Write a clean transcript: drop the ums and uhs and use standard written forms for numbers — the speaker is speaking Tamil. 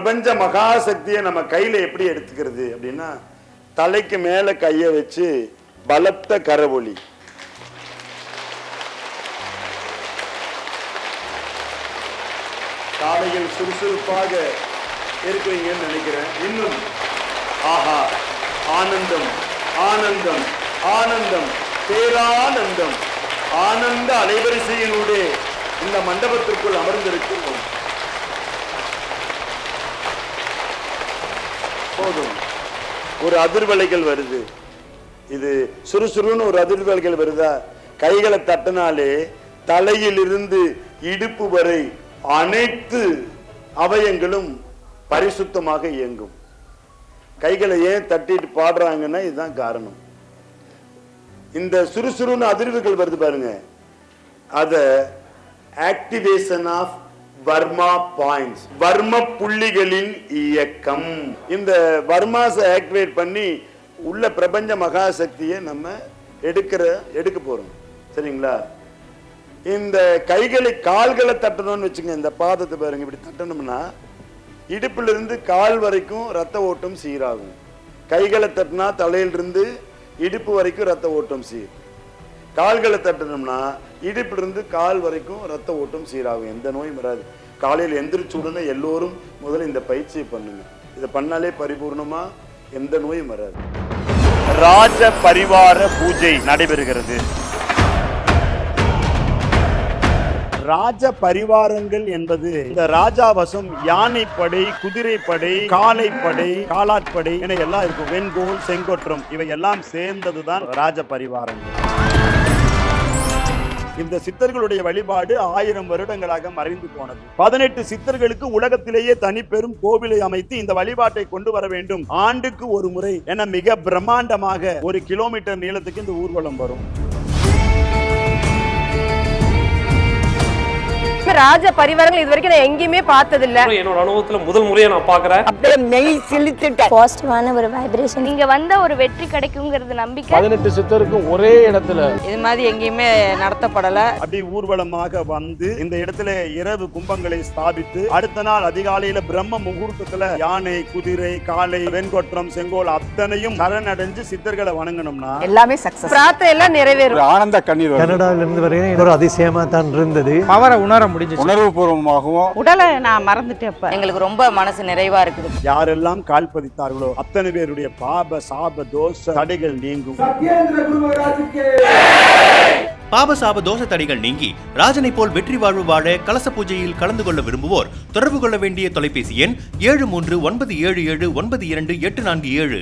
பிரபஞ்ச மகாசக்தியை நம்ம கையில எப்படி எடுத்துக்கிறது அப்படின்னா, தலைக்கு மேல கைய வச்சு பலத்த கரவொலி. காலையில் சுறுசுறுப்பாக இருக்கிறீங்கன்னு நினைக்கிறேன். இன்னும் ஆஹா, ஆனந்தம் ஆனந்தம் ஆனந்தம், பேரானந்தம், ஆனந்த அலைவரிசையினுடைய இந்த மண்டபத்திற்குள் அமர்ந்திருக்கிறோம். போதும், ஒரு அதிர்வலைகள் வருது. இது சுறுசுறுன்னு ஒரு அதிர்வலைகள் வருதா? கைகளை தட்டினாலே தலையிலிருந்து இடுப்பு வரை அனைத்து அவயங்களும் பரிசுத்தமாக இயங்கும். கைகளை ஏன் தட்டிட்டு பாடுறாங்கன்னா இதுதான் காரணம். இந்த சுறுசுறுன்னு அதிர்வுகள் வருது பாருங்க, அத ஆக்டிவேஷன் ஆஃப் வர்மா பாயிண்ட்ஸ், வர்ம புள்ளிகளின் இயக்கம். இந்த வர்மாஸை ஆக்டிவேட் பண்ணி உள்ள பிரபஞ்ச மகாசக்தியை நம்ம எடுக்க போறோம். சரிங்களா? இந்த கைகளை கால்களை தட்டணும்னு வச்சுங்க. இந்த பாதத்தை பாருங்க, இப்படி தட்டணும்னா இடுப்பிலிருந்து கால் வரைக்கும் ரத்த ஓட்டம் சீராகும். கைகளை தட்டினா தலையிலிருந்து இடுப்பு வரைக்கும் ரத்த ஓட்டம் சீர். கால்களை தட்டணும்னா இடுப்பிலிருந்து கால் வரைக்கும் ரத்த ஓட்டம் சீராகும். எந்த நோயும் வராது. காலையில் எந்திரிச்ச உடனே எல்லோரும் முதல்ல இந்த பயிற்சியை பண்ணுங்க. இதை பண்ணாலே பரிபூர்ணமா எந்த நோயும் வராது. ராஜ பரிவார பூஜை நடைபெறுகிறது. ராஜ பரிவாரங்கள் என்பது இந்த ராஜாவசம் யானைப்படை, குதிரைப்படை, காளைப்படை, காலாட்படை என எல்லாம் இருக்கும். வெண்கோல், செங்கோற்றம் இவை எல்லாம் சேர்ந்ததுதான் ராஜ பரிவாரங்கள். இந்த சித்தர்களுடைய வழிபாடு 1000 வருடங்களாக மறைந்து போனது. 18 சித்தர்களுக்கு உலகத்திலேயே தனி பெரும் கோவிலை அமைத்து இந்த வழிபாட்டை கொண்டு வர வேண்டும். ஆண்டுக்கு ஒரு முறை என மிக பிரம்மாண்டமாக 1 கிலோமீட்டர் நீளத்துக்கு இந்த ஊர்வலம் வரும். ராஜ பரிவாரங்கள் இதுவரைக்கும் நான் எங்கேயுமே பார்த்தது இல்ல. என்னோட அனுபவத்துல முதல் முறையா நான் பாக்குறேன். அப்படியே மெய் சிலிர்த்துட்டேன். பாசிட்டிவான ஒரு வைப்ரேஷன். நீங்க வந்த ஒரு வெற்றி கிடைக்கும்ங்கிறது நம்பிக்கை. 18 சித்தருக்கும் ஒரே இடத்துல இது மாதிரி எங்கேயுமே நடத்தப்படல. அப்படி ஊர்வலமாக வந்து இந்த இடத்துல இரவு கும்பங்களை ஸ்தாபித்து அடுத்த நாள் அதிகாலையில பிரம்ம முகூர்த்தத்துல யானை, குதிரை, காளை, வெண்கொற்றம், செங்கோல் அத்தனையும் சரணடைஞ்சு சித்தர்களை வணங்கணும்னா எல்லாமே சக்சஸ். பிரார்த்தனை எல்லாம் நிறைவேறும். ஆனந்த கண்ணீர். கனடால இருந்து வரைக்கும் ஒரு அதிசயமா தான் இருந்தது. பவரை உணர முடிஞ்சு, உணர்வு பூர்வமாகவும். உடலை நான் மறந்துட்டேன். எங்களுக்கு ரொம்ப மனசு நிறைவா இருக்குது. யாரெல்லாம் கால் பதித்தார்களோ அத்தனை பேருடைய பாப சாப தோஷ தடைகள் நீங்கும். பாபசாப தோஷ தடைகள் நீங்கி ராஜனை போல் வெற்றி வாழ்வு வாழ கலச பூஜையில் கலந்து கொள்ள விரும்புவோர் தொடர்பு கொள்ள வேண்டிய தொலைபேசி எண் 7397792847.